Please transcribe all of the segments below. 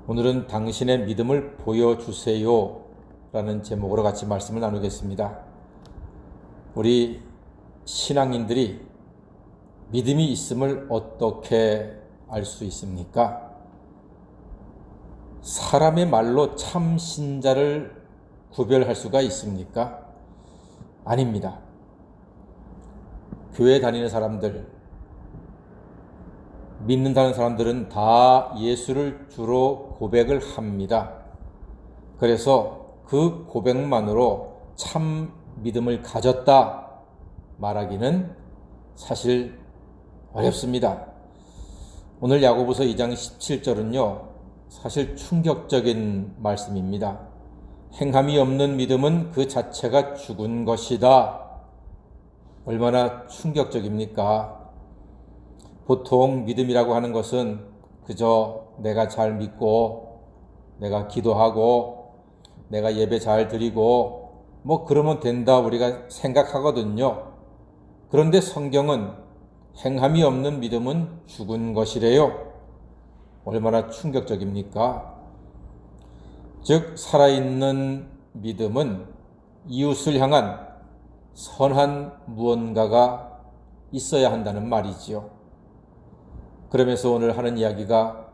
오늘은 당신의 믿음을 보여주세요 라는 제목으로 같이 말씀을 나누겠습니다. 우리 신앙인들이 믿음이 있음을 어떻게 알 수 있습니까? 사람의 말로 참 신자를 구별할 수가 있습니까? 아닙니다. 교회 다니는 사람들, 믿는다는 사람들은 다 예수를 주로 고백을 합니다. 그래서 그 고백만으로 참 믿음을 가졌다 말하기는 사실 어렵습니다. 오늘 야고보서 2장 17절은요, 사실 충격적인 말씀입니다. 행함이 없는 믿음은 그 자체가 죽은 것이다. 얼마나 충격적입니까? 보통 믿음이라고 하는 것은 그저 내가 잘 믿고 내가 기도하고 내가 예배 잘 드리고 그러면 된다 우리가 생각하거든요. 그런데 성경은 행함이 없는 믿음은 죽은 것이래요. 얼마나 충격적입니까? 즉 살아있는 믿음은 이웃을 향한 선한 무언가가 있어야 한다는 말이지요. 그러면서 오늘 하는 이야기가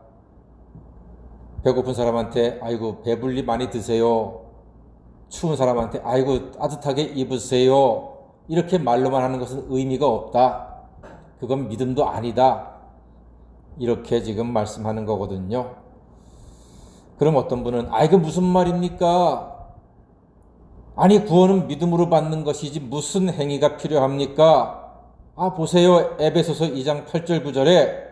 배고픈 사람한테 아이고 배불리 많이 드세요. 추운 사람한테 아이고 따뜻하게 입으세요. 이렇게 말로만 하는 것은 의미가 없다. 그건 믿음도 아니다. 이렇게 지금 말씀하는 거거든요. 그럼 어떤 분은 아이고 무슨 말입니까? 아니 구원은 믿음으로 받는 것이지 무슨 행위가 필요합니까? 보세요. 에베소서 2장 8절 9절에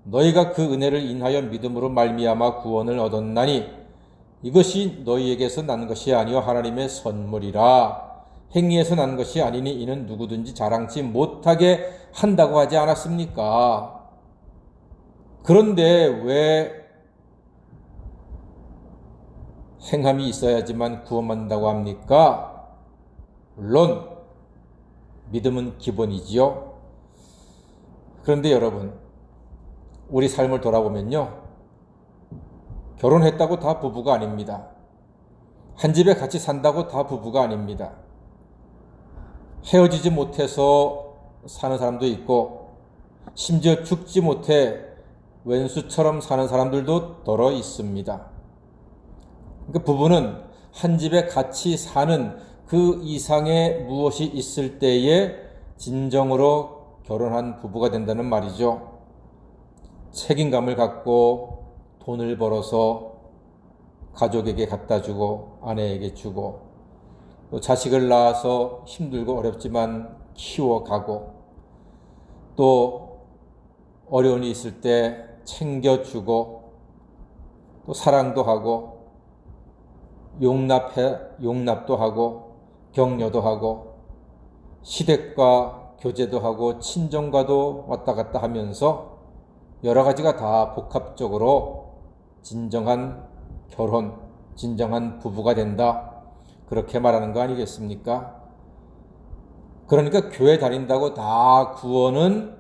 너희가 그 은혜를 인하여 믿음으로 말미암아 구원을 얻었나니 이것이 너희에게서 난 것이 아니요 하나님의 선물이라. 행위에서 난 것이 아니니 이는 누구든지 자랑치 못하게 한다고 하지 않았습니까? 그런데 왜 행함이 있어야지만 구원받는다고 합니까? 물론 믿음은 기본이지요. 그런데 여러분, 우리 삶을 돌아보면요, 결혼했다고 다 부부가 아닙니다. 한 집에 같이 산다고 다 부부가 아닙니다. 헤어지지 못해서 사는 사람도 있고 심지어 죽지 못해 왼수처럼 사는 사람들도 더러 있습니다. 그러니까 부부는 한 집에 같이 사는 그 이상의 무엇이 있을 때에 진정으로 결혼한 부부가 된다는 말이죠. 책임감을 갖고 돈을 벌어서 가족에게 갖다 주고 아내에게 주고 또 자식을 낳아서 힘들고 어렵지만 키워가고 또 어려운 일이 있을 때 챙겨주고 또 사랑도 하고 용납도 하고 격려도 하고 시댁과 교제도 하고 친정과도 왔다 갔다 하면서 여러 가지가 다 복합적으로 진정한 결혼, 진정한 부부가 된다. 그렇게 말하는 거 아니겠습니까? 그러니까 교회 다닌다고 다 구원은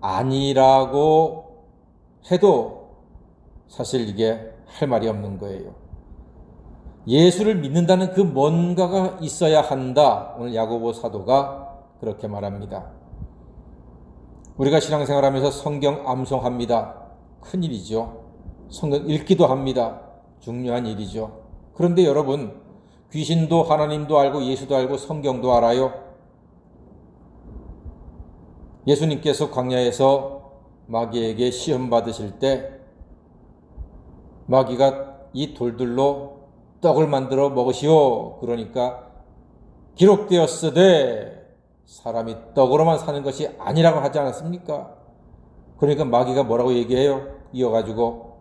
아니라고 해도 사실 이게 할 말이 없는 거예요. 예수를 믿는다는 그 뭔가가 있어야 한다. 오늘 야고보 사도가 그렇게 말합니다. 우리가 신앙생활하면서 성경 암송합니다. 큰일이죠. 성경 읽기도 합니다. 중요한 일이죠. 그런데 여러분, 귀신도 하나님도 알고 예수도 알고 성경도 알아요. 예수님께서 광야에서 마귀에게 시험 받으실 때 마귀가 이 돌들로 떡을 만들어 먹으시오. 그러니까 기록되었으되 사람이 떡으로만 사는 것이 아니라고 하지 않았습니까? 그러니까 마귀가 뭐라고 얘기해요? 이어가지고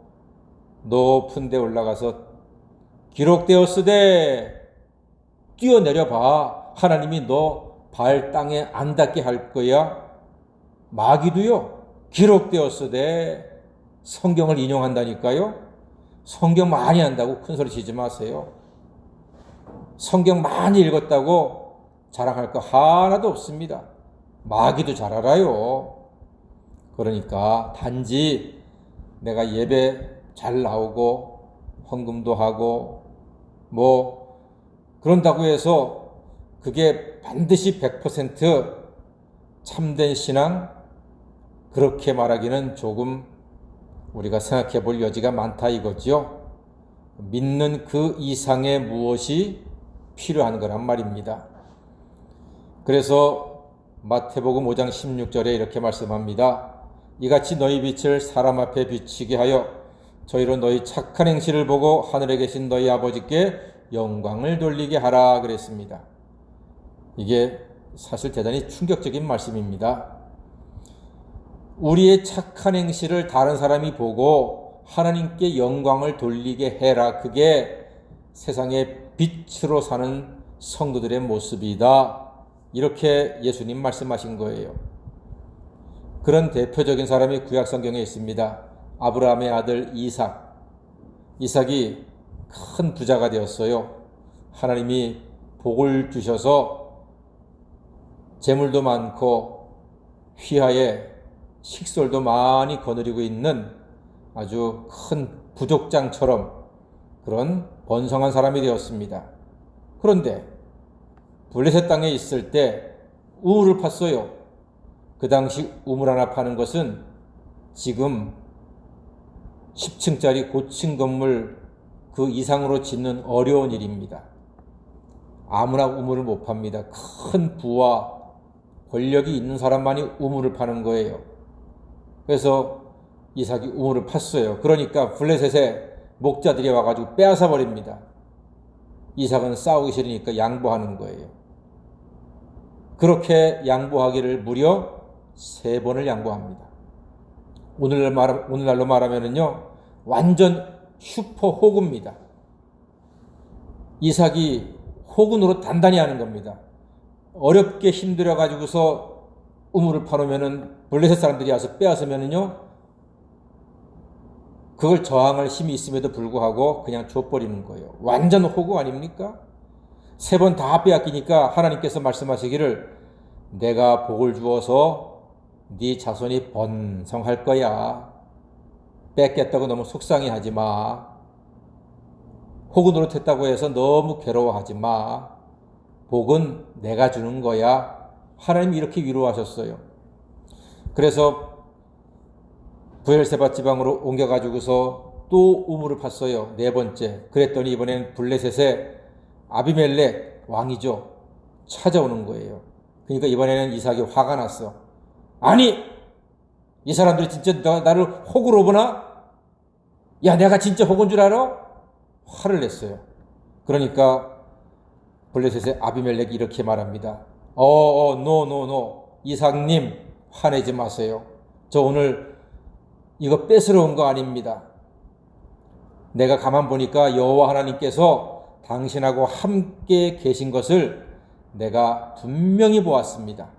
높은 데 올라가서 기록되었으되 뛰어내려 봐. 하나님이 너 발 땅에 안 닿게 할 거야. 마귀도요, 기록되었으되 성경을 인용한다니까요. 성경 많이 한다고 큰소리 치지 마세요. 성경 많이 읽었다고 자랑할 거 하나도 없습니다. 마귀도 잘 알아요. 그러니까 단지 내가 예배 잘 나오고 헌금도 하고 그런다고 해서 그게 반드시 100% 참된 신앙, 그렇게 말하기는 조금 우리가 생각해 볼 여지가 많다 이거지요. 믿는 그 이상의 무엇이 필요한 거란 말입니다. 그래서 마태복음 5장 16절에 이렇게 말씀합니다. 이같이 너희 빛을 사람 앞에 비치게 하여 저희로 너희 착한 행실을 보고 하늘에 계신 너희 아버지께 영광을 돌리게 하라 그랬습니다. 이게 사실 대단히 충격적인 말씀입니다. 우리의 착한 행실을 다른 사람이 보고 하나님께 영광을 돌리게 해라. 그게 세상의 빛으로 사는 성도들의 모습이다. 이렇게 예수님 말씀하신 거예요. 그런 대표적인 사람이 구약 성경에 있습니다. 아브라함의 아들 이삭. 이삭이 큰 부자가 되었어요. 하나님이 복을 주셔서 재물도 많고 휘하에 식솔도 많이 거느리고 있는 아주 큰 부족장처럼 그런 번성한 사람이 되었습니다. 그런데 블레셋 땅에 있을 때 우물을 팠어요. 그 당시 우물 하나 파는 것은 지금 10층짜리 고층 건물 그 이상으로 짓는 어려운 일입니다. 아무나 우물을 못 팝니다. 큰 부와 권력이 있는 사람만이 우물을 파는 거예요. 그래서 이삭이 우물을 팠어요. 그러니까 블레셋의 목자들이 와가지고 빼앗아 버립니다. 이삭은 싸우기 싫으니까 양보하는 거예요. 그렇게 양보하기를 무려 3번을 양보합니다. 오늘날로 말하면은요, 완전 슈퍼 호구입니다. 이삭이 호구 노릇 단단히 하는 겁니다. 어렵게 힘들어가지고서 우물을 파놓으면은 블레셋 사람들이 와서 빼앗으면은요, 그걸 저항할 힘이 있음에도 불구하고 그냥 줘버리는 거예요. 완전 호구 아닙니까? 3번 다 빼앗기니까 하나님께서 말씀하시기를 내가 복을 주어서 네 자손이 번성할 거야. 뺏겠다고 너무 속상해하지 마. 호구 노릇했다고 해서 너무 괴로워하지 마. 복은 내가 주는 거야. 하나님이 이렇게 위로하셨어요. 그래서 브엘세바 지방으로 옮겨가지고서 또 우물을 팠어요. 4번째. 그랬더니 이번엔 블레셋의 아비멜렉 왕이죠. 찾아오는 거예요. 그러니까 이번에는 이삭이 화가 났어. 아니! 이 사람들이 진짜 나를 호구로 보나? 야, 내가 진짜 호구인 줄 알아? 화를 냈어요. 그러니까 블레셋의 아비멜렉이 이렇게 말합니다. 노. 이삭님, 화내지 마세요. 저 오늘 이거 뺏으러 온 거 아닙니다. 내가 가만 보니까 여호와 하나님께서 당신하고 함께 계신 것을 내가 분명히 보았습니다.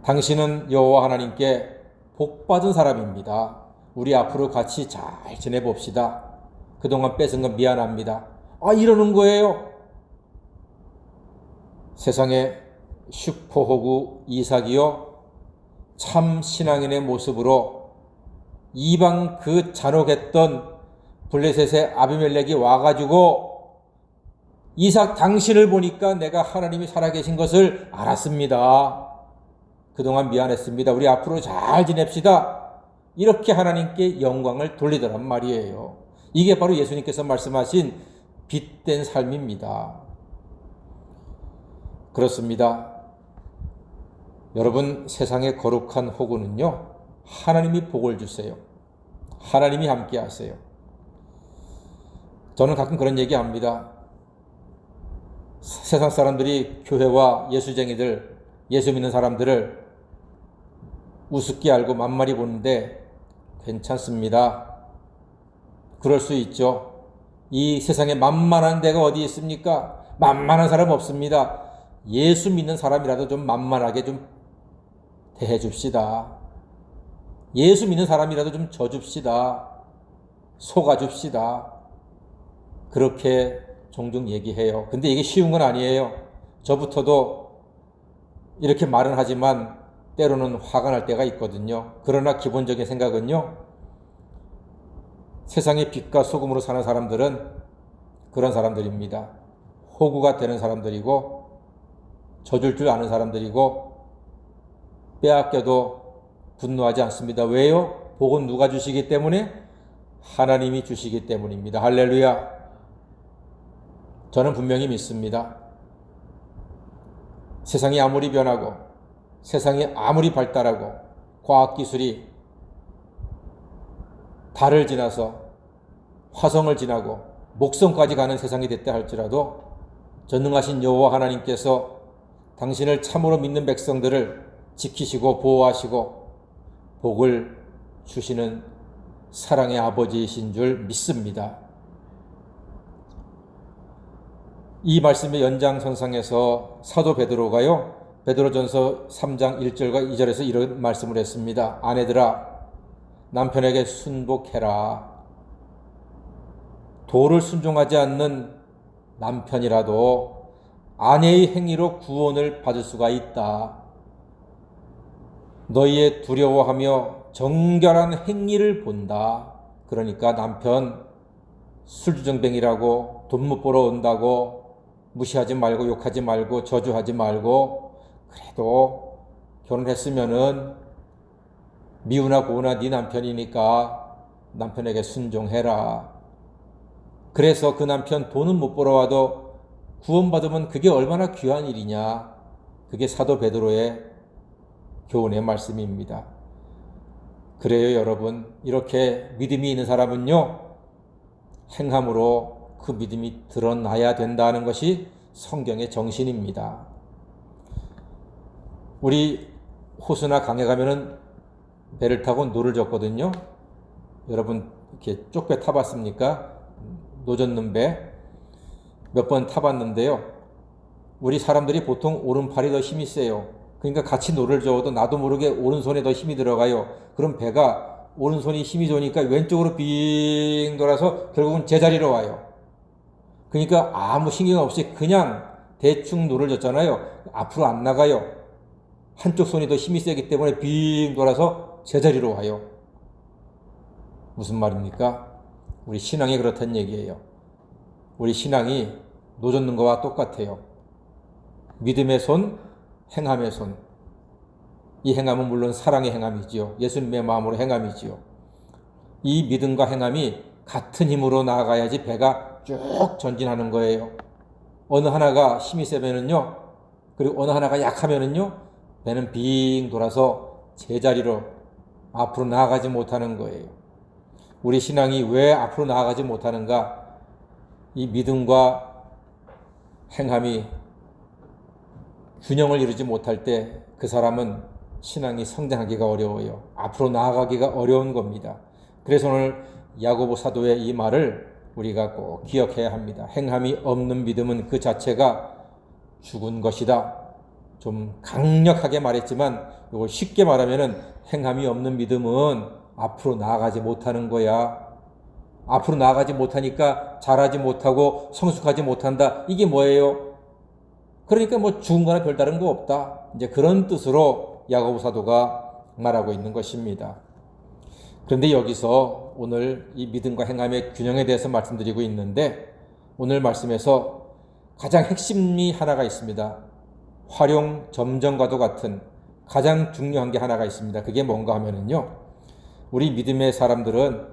당신은 여호와 하나님께 복받은 사람입니다. 우리 앞으로 같이 잘 지내봅시다. 그동안 뺏은 건 미안합니다. 이러는 거예요. 세상의 슈퍼호구 이삭이요, 참 신앙인의 모습으로 이방 그 잔혹했던 블레셋의 아비멜렉이 와가지고 이삭 당신을 보니까 내가 하나님이 살아계신 것을 알았습니다. 그동안 미안했습니다. 우리 앞으로 잘 지냅시다. 이렇게 하나님께 영광을 돌리더란 말이에요. 이게 바로 예수님께서 말씀하신 빛된 삶입니다. 그렇습니다. 여러분, 세상의 거룩한 호구는요, 하나님이 복을 주세요. 하나님이 함께 하세요. 저는 가끔 그런 얘기 합니다. 세상 사람들이 교회와 예수쟁이들, 예수 믿는 사람들을 우습게 알고 만만히 보는데 괜찮습니다. 그럴 수 있죠. 이 세상에 만만한 데가 어디 있습니까? 만만한 사람 없습니다. 예수 믿는 사람이라도 좀 만만하게 좀 대해줍시다. 예수 믿는 사람이라도 좀 져줍시다. 속아줍시다. 그렇게 종종 얘기해요. 근데 이게 쉬운 건 아니에요. 저부터도 이렇게 말은 하지만 때로는 화가 날 때가 있거든요. 그러나 기본적인 생각은요, 세상의 빛과 소금으로 사는 사람들은 그런 사람들입니다. 호구가 되는 사람들이고 져줄 줄 아는 사람들이고 빼앗겨도 분노하지 않습니다. 왜요? 복은 누가 주시기 때문에? 하나님이 주시기 때문입니다. 할렐루야. 저는 분명히 믿습니다. 세상이 아무리 변하고 세상이 아무리 발달하고 과학기술이 달을 지나서 화성을 지나고 목성까지 가는 세상이 됐다 할지라도 전능하신 여호와 하나님께서 당신을 참으로 믿는 백성들을 지키시고 보호하시고 복을 주시는 사랑의 아버지이신 줄 믿습니다. 이 말씀의 연장선상에서 사도 베드로가요, 베드로전서 3장 1절과 2절에서 이런 말씀을 했습니다. 아내들아, 남편에게 순복해라. 도를 순종하지 않는 남편이라도 아내의 행위로 구원을 받을 수가 있다. 너희의 두려워하며 정결한 행위를 본다. 그러니까 남편 술주정뱅이라고 돈 못 벌어 온다고 무시하지 말고 욕하지 말고 저주하지 말고, 그래도 결혼했으면은 미우나 고우나 네 남편이니까 남편에게 순종해라. 그래서 그 남편 돈은 못 벌어와도 구원받으면 그게 얼마나 귀한 일이냐. 그게 사도 베드로의 교훈의 말씀입니다. 그래요, 여러분. 이렇게 믿음이 있는 사람은요, 행함으로 그 믿음이 드러나야 된다는 것이 성경의 정신입니다. 우리 호수나 강에 가면은 배를 타고 노를 젓거든요. 여러분 이렇게 쪽배 타봤습니까? 노젓는 배 몇 번 타봤는데요. 우리 사람들이 보통 오른팔이 더 힘이 세요. 그러니까 같이 노를 저어도 나도 모르게 오른손에 더 힘이 들어가요. 그럼 배가 오른손이 힘이 좋으니까 왼쪽으로 빙 돌아서 결국은 제자리로 와요. 그러니까 아무 신경 없이 그냥 대충 노를 젓잖아요. 앞으로 안 나가요. 한쪽 손이 더 힘이 세기 때문에 빙 돌아서 제자리로 와요. 무슨 말입니까? 우리 신앙이 그렇다는 얘기예요. 우리 신앙이 노젓는 거와 똑같아요. 믿음의 손, 행함의 손. 이 행함은 물론 사랑의 행함이지요. 예수님의 마음으로 행함이지요. 이 믿음과 행함이 같은 힘으로 나아가야지 배가 쭉 전진하는 거예요. 어느 하나가 힘이 세면은요, 그리고 어느 하나가 약하면은요, 배는 빙 돌아서 제자리로 앞으로 나아가지 못하는 거예요. 우리 신앙이 왜 앞으로 나아가지 못하는가? 이 믿음과 행함이 균형을 이루지 못할 때 그 사람은 신앙이 성장하기가 어려워요. 앞으로 나아가기가 어려운 겁니다. 그래서 오늘 야고보 사도의 이 말을 우리가 꼭 기억해야 합니다. 행함이 없는 믿음은 그 자체가 죽은 것이다. 좀 강력하게 말했지만 이걸 쉽게 말하면은 행함이 없는 믿음은 앞으로 나아가지 못하는 거야. 앞으로 나아가지 못하니까 잘하지 못하고 성숙하지 못한다. 이게 뭐예요? 그러니까 뭐 죽은 거나 별다른 거 없다. 이제 그런 뜻으로 야고보 사도가 말하고 있는 것입니다. 그런데 여기서 오늘 이 믿음과 행함의 균형에 대해서 말씀드리고 있는데, 오늘 말씀에서 가장 핵심이 하나가 있습니다. 활용 점정과도 같은 가장 중요한 게 하나가 있습니다. 그게 뭔가 하면은요, 우리 믿음의 사람들은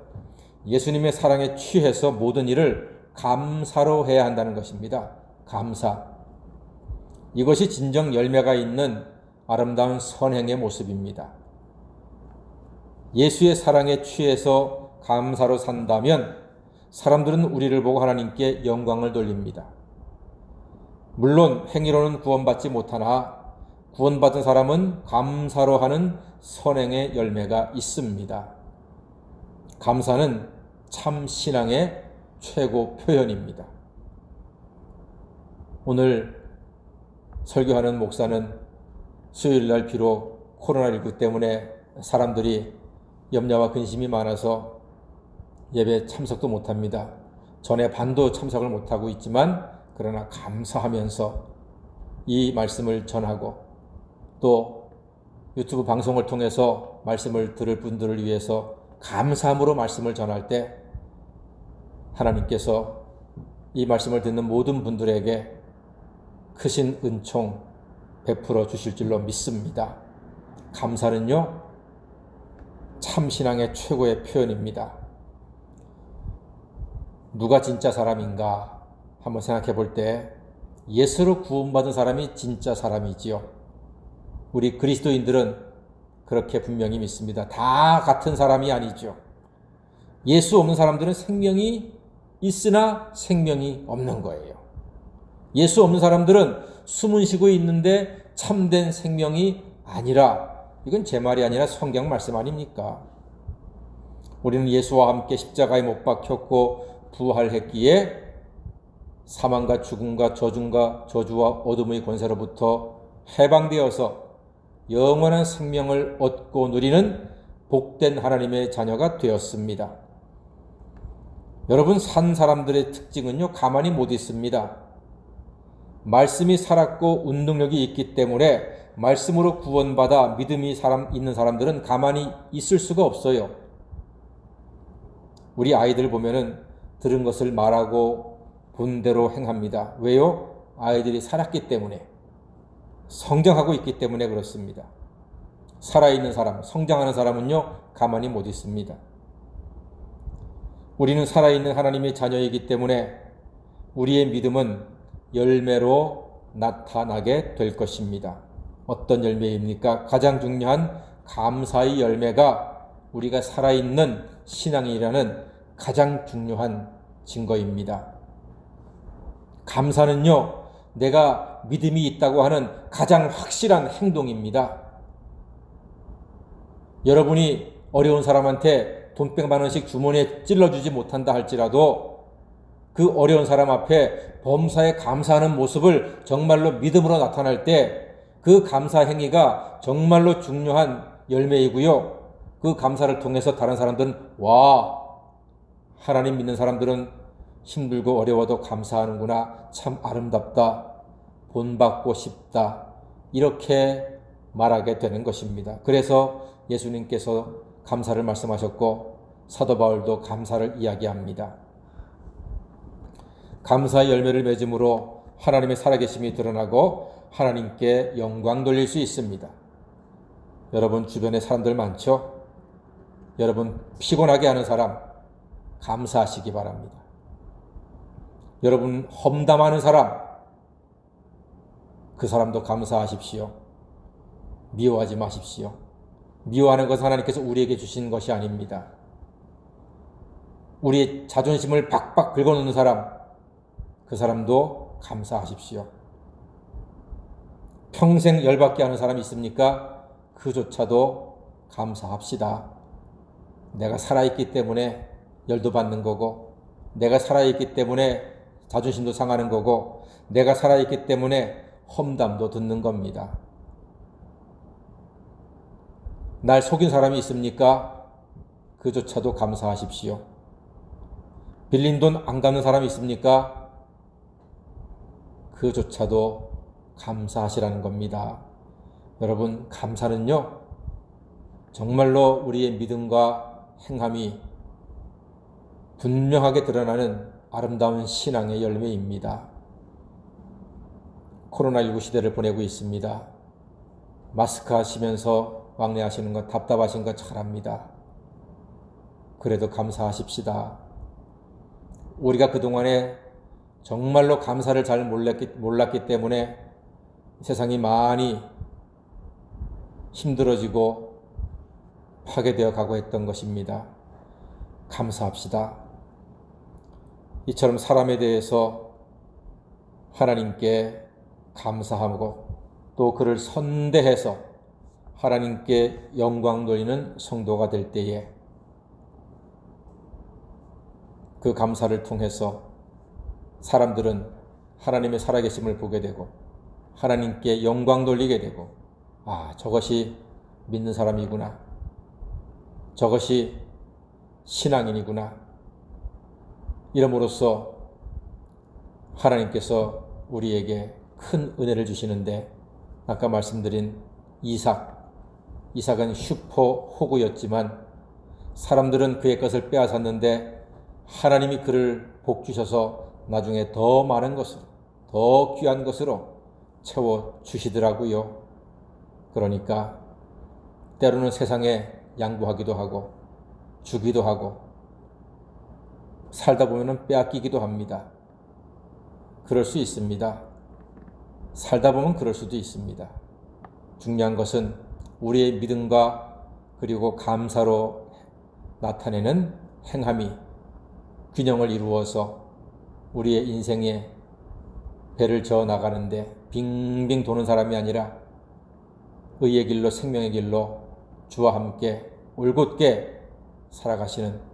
예수님의 사랑에 취해서 모든 일을 감사로 해야 한다는 것입니다. 감사. 이것이 진정 열매가 있는 아름다운 선행의 모습입니다. 예수의 사랑에 취해서 감사로 산다면 사람들은 우리를 보고 하나님께 영광을 돌립니다. 물론 행위로는 구원받지 못하나 구원받은 사람은 감사로 하는 선행의 열매가 있습니다. 감사는 참 신앙의 최고 표현입니다. 오늘 설교하는 목사는 수요일날 비록 코로나19 때문에 사람들이 염려와 근심이 많아서 예배 참석도 못합니다. 전에 반도 참석을 못하고 있지만 그러나 감사하면서 이 말씀을 전하고 또 유튜브 방송을 통해서 말씀을 들을 분들을 위해서 감사함으로 말씀을 전할 때 하나님께서 이 말씀을 듣는 모든 분들에게 크신 은총 베풀어 주실 줄로 믿습니다. 감사는요, 참신앙의 최고의 표현입니다. 누가 진짜 사람인가 한번 생각해 볼 때 예수로 구원받은 사람이 진짜 사람이지요. 우리 그리스도인들은 그렇게 분명히 믿습니다. 다 같은 사람이 아니죠. 예수 없는 사람들은 생명이 있으나 생명이 없는 거예요. 예수 없는 사람들은 숨은 쉬고 있는데 참된 생명이 아니라, 이건 제 말이 아니라 성경 말씀 아닙니까? 우리는 예수와 함께 십자가에 못 박혔고 부활했기에 사망과 죽음과 저주와 어둠의 권세로부터 해방되어서 영원한 생명을 얻고 누리는 복된 하나님의 자녀가 되었습니다. 여러분, 산 사람들의 특징은요, 가만히 못 있습니다. 말씀이 살았고 운동력이 있기 때문에 말씀으로 구원받아 믿음이 있는 사람들은 가만히 있을 수가 없어요. 우리 아이들 보면은 들은 것을 말하고 본 대로 행합니다. 왜요? 아이들이 살았기 때문에, 성장하고 있기 때문에 그렇습니다. 살아있는 사람, 성장하는 사람은요, 가만히 못 있습니다. 우리는 살아있는 하나님의 자녀이기 때문에 우리의 믿음은 열매로 나타나게 될 것입니다. 어떤 열매입니까? 가장 중요한 감사의 열매가 우리가 살아있는 신앙이라는 가장 중요한 증거입니다. 감사는요, 내가 믿음이 있다고 하는 가장 확실한 행동입니다. 여러분이 어려운 사람한테 돈 100만 원씩 주머니에 찔러주지 못한다 할지라도 그 어려운 사람 앞에 범사에 감사하는 모습을 정말로 믿음으로 나타날 때 그 감사 행위가 정말로 중요한 열매이고요. 그 감사를 통해서 다른 사람들은 와, 하나님 믿는 사람들은 힘들고 어려워도 감사하는구나, 참 아름답다, 본받고 싶다, 이렇게 말하게 되는 것입니다. 그래서 예수님께서 감사를 말씀하셨고 사도 바울도 감사를 이야기합니다. 감사의 열매를 맺음으로 하나님의 살아계심이 드러나고 하나님께 영광 돌릴 수 있습니다. 여러분 주변에 사람들 많죠? 여러분 피곤하게 하는 사람 감사하시기 바랍니다. 여러분 험담하는 사람, 그 사람도 감사하십시오. 미워하지 마십시오. 미워하는 것은 하나님께서 우리에게 주신 것이 아닙니다. 우리의 자존심을 박박 긁어놓는 사람, 그 사람도 감사하십시오. 평생 열받게 하는 사람이 있습니까? 그조차도 감사합시다. 내가 살아있기 때문에 열도 받는 거고, 내가 살아있기 때문에 자존심도 상하는 거고, 내가 살아있기 때문에 험담도 듣는 겁니다. 날 속인 사람이 있습니까? 그조차도 감사하십시오. 빌린 돈 안 갚는 사람이 있습니까? 그조차도 감사하시라는 겁니다. 여러분, 감사는요, 정말로 우리의 믿음과 행함이 분명하게 드러나는 아름다운 신앙의 열매입니다. 코로나19 시대를 보내고 있습니다. 마스크 하시면서 왕래하시는 건 답답하신 거 잘 압니다. 그래도 감사하십시다. 우리가 그동안에 정말로 감사를 잘 몰랐기 때문에 세상이 많이 힘들어지고 파괴되어 가고 했던 것입니다. 감사합시다. 이처럼 사람에 대해서 하나님께 감사하고 또 그를 선대해서 하나님께 영광 돌리는 성도가 될 때에 그 감사를 통해서 사람들은 하나님의 살아계심을 보게 되고 하나님께 영광 돌리게 되고, 아, 저것이 믿는 사람이구나, 저것이 신앙인이구나, 이름으로써 하나님께서 우리에게 큰 은혜를 주시는데, 아까 말씀드린 이삭은 슈퍼 호구였지만 사람들은 그의 것을 빼앗았는데 하나님이 그를 복 주셔서 나중에 더 많은 것으로, 더 귀한 것으로 채워 주시더라고요. 그러니까 때로는 세상에 양보하기도 하고 주기도 하고 살다 보면 빼앗기기도 합니다. 그럴 수 있습니다. 살다 보면 그럴 수도 있습니다. 중요한 것은 우리의 믿음과 그리고 감사로 나타내는 행함이 균형을 이루어서 우리의 인생에 배를 저어 나가는데 빙빙 도는 사람이 아니라 의의 길로 생명의 길로 주와 함께 올곧게 살아가시는